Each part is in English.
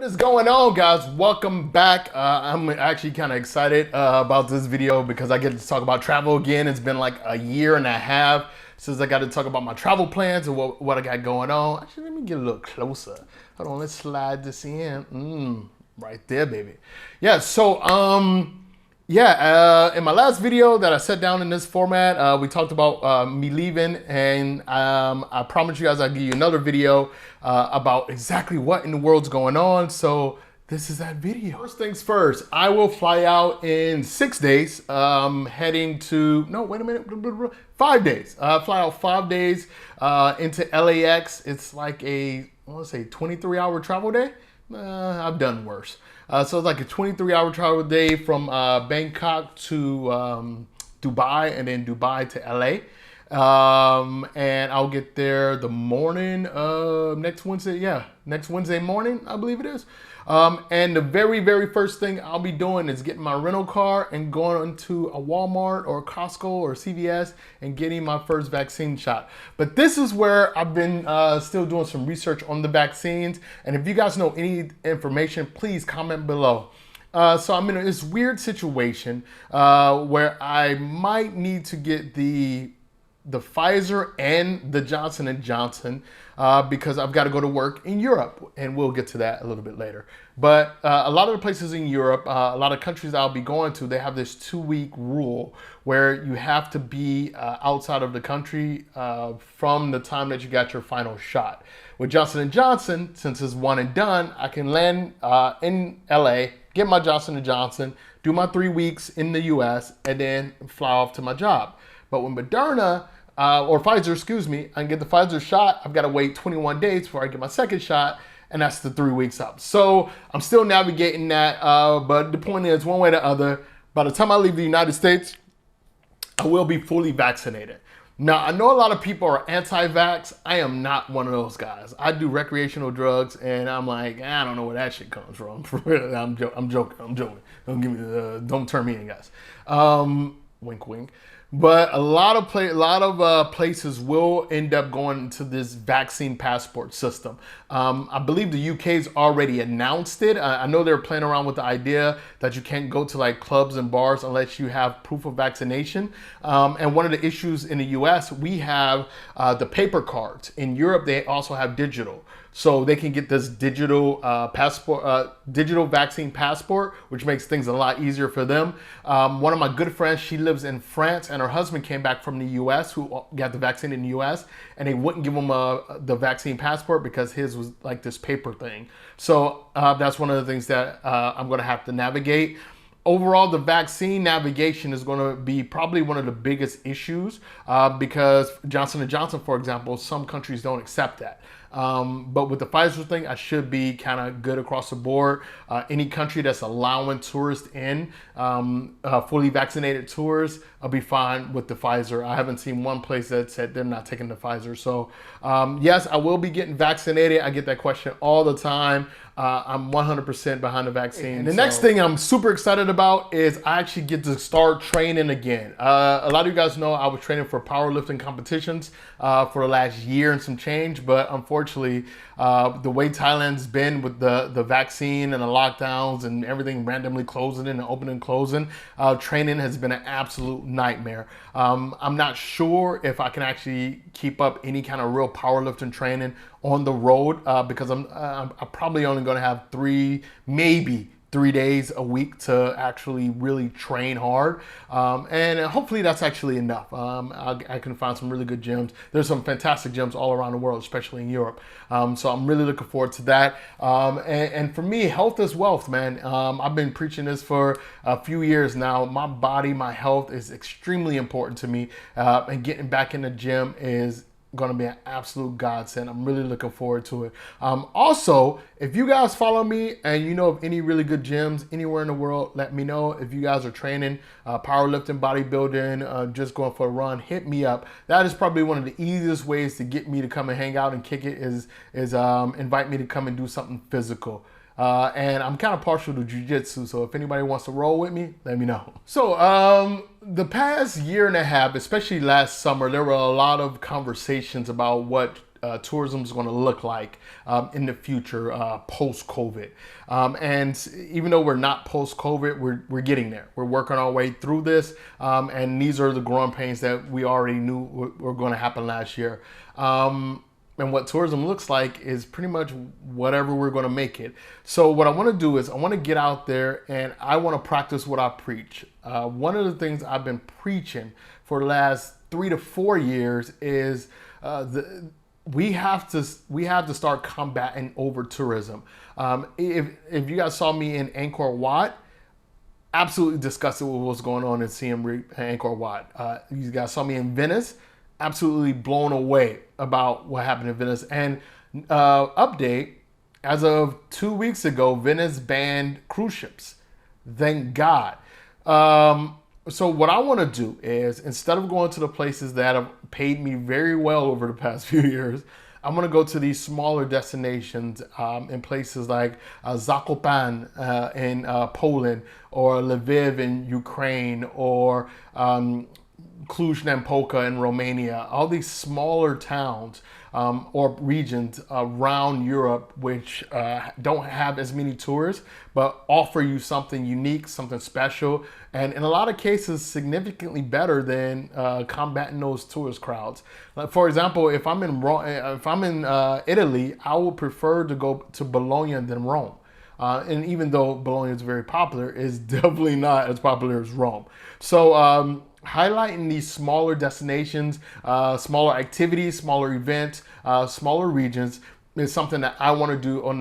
is going on, guys? Welcome back. I'm actually kind of excited about this video because I get to talk about travel again. It's been like a year and a half since I got to talk about my travel plans and what I got going on. Actually, let me get a little closer. Hold on, let's slide this in. Right there, baby. Yeah, so in my last video that I set down in this format, we talked about me leaving, and I promised you guys I'd give you another video about exactly what in the world's going on. So this is that video. First things first, I will fly out in 6 days, heading to, no, wait a minute, 5 days. Fly out 5 days into LAX. It's like I want to say 23-hour travel day. I've done worse. So it's like a 23-hour travel day from Bangkok to Dubai, and then Dubai to LA. And I'll get there the morning of next Wednesday. Yeah, next Wednesday morning, I believe it is. And the very first thing I'll be doing is getting my rental car and going into a Walmart or Costco or CVS and getting my first vaccine shot. But this is where I've been still doing some research on the vaccines. And if you guys know any information, please comment below. So I'm in this weird situation where I might need to get the Pfizer and the Johnson & Johnson because I've got to go to work in Europe, and we'll get to that a little bit later. But a lot of the places in Europe, a lot of countries I'll be going to, they have this 2-week rule where you have to be outside of the country from the time that you got your final shot. With Johnson & Johnson, since it's one and done, I can land in LA, get my Johnson & Johnson, do my 3 weeks in the US, and then fly off to my job. But with Moderna, or Pfizer, excuse me, I can get the Pfizer shot. I've got to wait 21 days before I get my second shot, and that's the 3 weeks up. So I'm still navigating that, but the point is, one way or the other, by the time I leave the United States, I will be fully vaccinated. Now, I know a lot of people are anti-vax. I am not one of those guys. I do recreational drugs, and I'm like, I don't know where that shit comes from. I'm joking. Don't turn me in, guys. Wink, wink. But a lot of places will end up going into this vaccine passport system. I believe the UK's already announced it. I know they're playing around with the idea that you can't go to like clubs and bars unless you have proof of vaccination. And one of the issues in the US, we have the paper cards. In Europe, they also have digital. So they can get this digital passport, digital vaccine passport, which makes things a lot easier for them. One of my good friends, she lives in France, and her husband came back from the US, who got the vaccine in the US, and they wouldn't give him the vaccine passport because his was like this paper thing. So that's one of the things that I'm gonna have to navigate. Overall, the vaccine navigation is going to be probably one of the biggest issues because Johnson & Johnson, for example, some countries don't accept that. But with the Pfizer thing, I should be kind of good across the board. Any country that's allowing tourists in, fully vaccinated tourists, I'll be fine with the Pfizer. I haven't seen one place that said they're not taking the Pfizer. So yes, I will be getting vaccinated. I get that question all the time. I'm 100% behind the vaccine. And the next thing I'm super excited about is I actually get to start training again. A lot of you guys know I was training for powerlifting competitions for the last year and some change, but unfortunately, the way Thailand's been with the vaccine and the lockdowns and everything randomly closing and opening and closing, training has been an absolute nightmare. I'm not sure if I can actually keep up any kind of real powerlifting training on the road because I'm probably only going to have maybe 3 days a week to actually really train hard. And hopefully that's actually enough. I can find some really good gyms. There's some fantastic gyms all around the world, especially in Europe. So I'm really looking forward to that. And for me, health is wealth, man. I've been preaching this for a few years now. My body, my health is extremely important to me. And getting back in the gym is going to be an absolute godsend. I'm really looking forward to it. Also, if you guys follow me and you know of any really good gyms anywhere in the world, let me know. If you guys are training, powerlifting, bodybuilding, just going for a run, hit me up. That is probably one of the easiest ways to get me to come and hang out and kick it is invite me to come and do something physical. And I'm kind of partial to jiu-jitsu, so if anybody wants to roll with me, let me know. So the past year and a half, especially last summer, there were a lot of conversations about what tourism is going to look like in the future post-COVID. And even though we're not post-COVID, we're getting there. We're working our way through this, and these are the growing pains that we already knew were going to happen last year. And what tourism looks like is pretty much whatever we're going to make it. So what I want to do is I want to get out there and I want to practice what I preach. One of the things I've been preaching for the last 3 to 4 years is we have to start combating over-tourism. If you guys saw me in Angkor Wat, absolutely disgusted with what's going on in Siem Reap and Angkor Wat. You guys saw me in Venice, absolutely blown away about what happened in Venice. And update, as of 2 weeks ago, Venice banned cruise ships. Thank God. So what I want to do is, instead of going to the places that have paid me very well over the past few years, I'm going to go to these smaller destinations in places like Zakopane in Poland, or Lviv in Ukraine, or Cluj-Napoca in Romania, all these smaller towns or regions around Europe which don't have as many tourists, but offer you something unique, something special, and in a lot of cases significantly better than combating those tourist crowds. Like, for example, if I'm in Italy, I would prefer to go to Bologna than Rome. And even though Bologna is very popular, it's definitely not as popular as Rome. So highlighting these smaller destinations, smaller activities, smaller events, smaller regions is something that I want to do on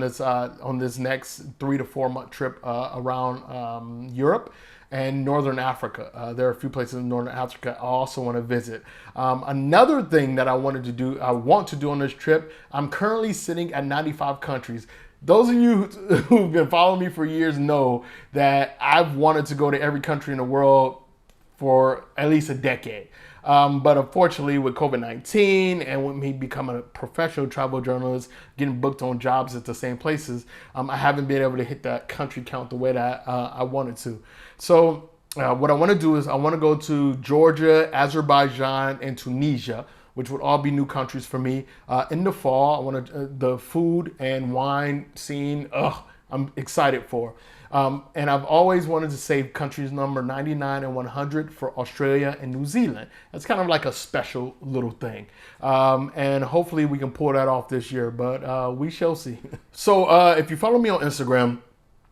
this next 3 to 4 month trip around Europe and Northern Africa. There are a few places in Northern Africa I also want to visit. Another thing that I want to do on this trip, I'm currently sitting at 95 countries. Those of you who've been following me for years know that I've wanted to go to every country in the world for at least a decade. But unfortunately, with COVID-19 and with me becoming a professional travel journalist, getting booked on jobs at the same places, I haven't been able to hit that country count the way that I wanted to. So what I want to do is I want to go to Georgia, Azerbaijan, and Tunisia, which would all be new countries for me in the fall. I want to the food and wine scene. I'm excited for. And I've always wanted to save countries number 99 and 100 for Australia and New Zealand. That's kind of like a special little thing. And hopefully we can pull that off this year, but we shall see. So if you follow me on Instagram,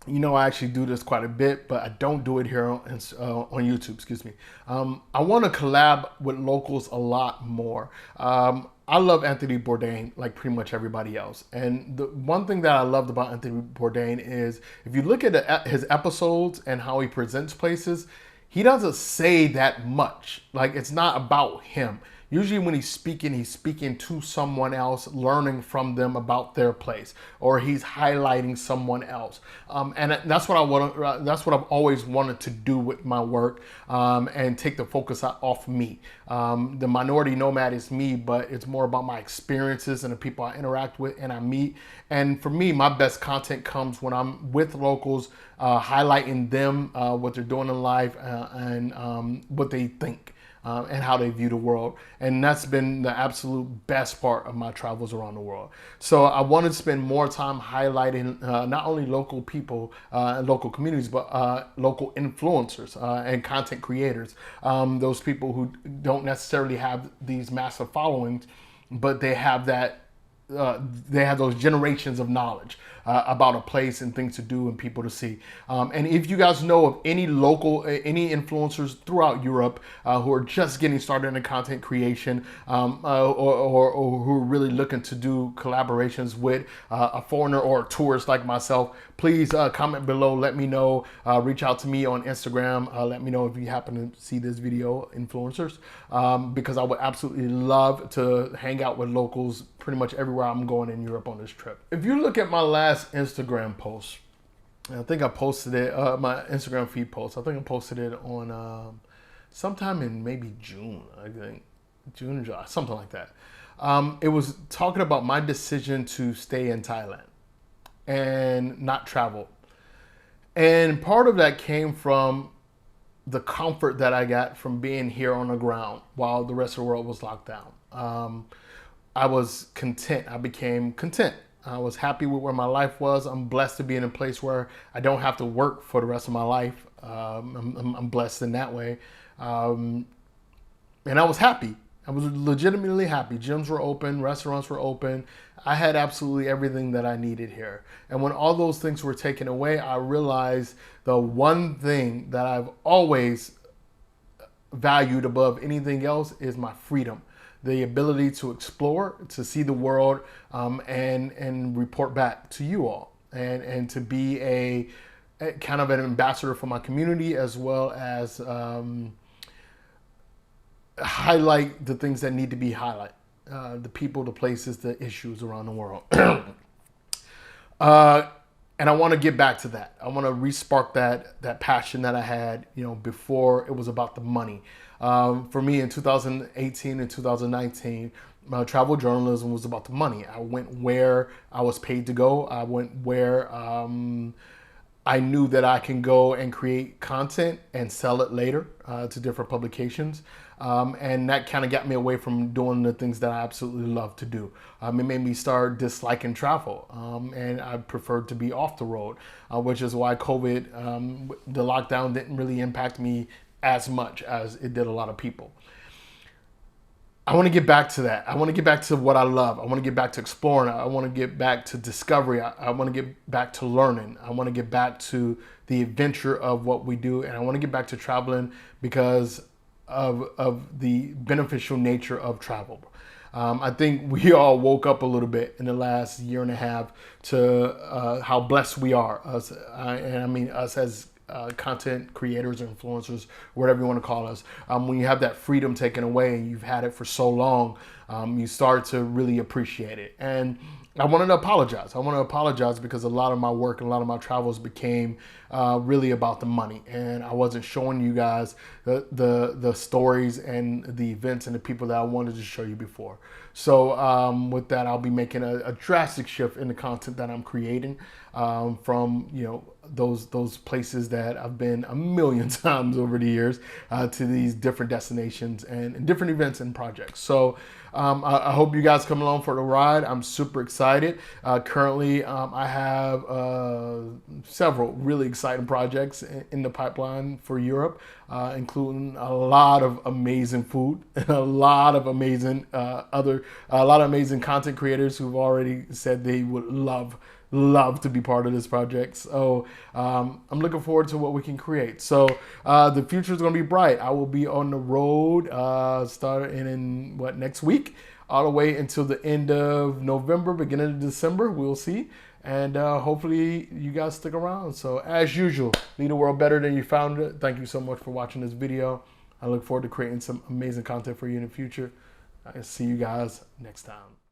you know I actually do this quite a bit, but I don't do it here on YouTube, excuse me. I want to collab with locals a lot more. I love Anthony Bourdain like pretty much everybody else. And the one thing that I loved about Anthony Bourdain is if you look at his episodes and how he presents places, he doesn't say that much. Like, it's not about him. Usually when he's speaking to someone else, learning from them about their place, or he's highlighting someone else. And that's what I want. That's what I've always wanted to do with my work, and take the focus off me. The minority nomad is me, but it's more about my experiences and the people I interact with and I meet. And for me, my best content comes when I'm with locals, highlighting them, what they're doing in life, and what they think. And how they view the world. And that's been the absolute best part of my travels around the world. So I wanted to spend more time highlighting not only local people and local communities, but local influencers and content creators. Those people who don't necessarily have these massive followings, but they have that they have those generations of knowledge about a place and things to do and people to see. And if you guys know of any local, any influencers throughout Europe who are just getting started in content creation, or who are really looking to do collaborations with a foreigner or a tourist like myself, please comment below, let me know, reach out to me on Instagram, let me know if you happen to see this video, influencers, because I would absolutely love to hang out with locals pretty much everywhere I'm going in Europe on this trip. If you look at my last Instagram post, I think I posted it, my Instagram feed post, I think I posted it on sometime in maybe June, I think, June or July, something like that. It was talking about my decision to stay in Thailand and not travel. And part of that came from the comfort that I got from being here on the ground while the rest of the world was locked down. I was content. I became content. I was happy with where my life was. I'm blessed to be in a place where I don't have to work for the rest of my life. I'm blessed in that way. Um, and I was happy. I was legitimately happy. Gyms were open, restaurants were open. I had absolutely everything that I needed here. And when all those things were taken away, I realized the one thing that I've always valued above anything else is my freedom, the ability to explore, to see the world, and report back to you all, and to be a kind of an ambassador for my community, as well as highlight the things that need to be highlighted, the people, the places, the issues around the world. uh, and I want to get back to that. I want to respark that passion that I had, before it was about the money. For me, in 2018 and 2019, travel journalism was about the money. I went where I was paid to go. I went where I knew that I can go and create content and sell it later to different publications. And that kind of got me away from doing the things that I absolutely love to do. It made me start disliking travel, and I preferred to be off the road, which is why COVID, the lockdown didn't really impact me as much as it did a lot of people. I want to get back to that. I want to get back to what I love. I want to get back to exploring. I want to get back to discovery. I want to get back to learning. I want to get back to the adventure of what we do. And I want to get back to traveling because of the beneficial nature of travel. I think we all woke up a little bit in the last year and a half to how blessed we are. And I mean us as content creators or influencers, whatever you want to call us. When you have that freedom taken away and you've had it for so long, you start to really appreciate it. And I wanted to apologize. I want to apologize because a lot of my work and a lot of my travels became really about the money, and I wasn't showing you guys the stories and the events and the people that I wanted to show you before. So with that, I'll be making a drastic shift in the content that I'm creating from those places that I've been a million times over the years to these different destinations and different events and projects. So I hope you guys come along for the ride. I'm super excited. Currently, I have several really exciting projects in the pipeline for Europe, including a lot of amazing food and a lot of amazing content creators who've already said they would love to be part of this project. So I'm looking forward to what we can create. So the future is going to be bright. I will be on the road starting in next week, all the way until the end of November, beginning of December. We'll see. And hopefully you guys stick around. So as usual, leave the world better than you found it. Thank you so much for watching this video. I look forward to creating some amazing content for you in the future. I'll see you guys next time.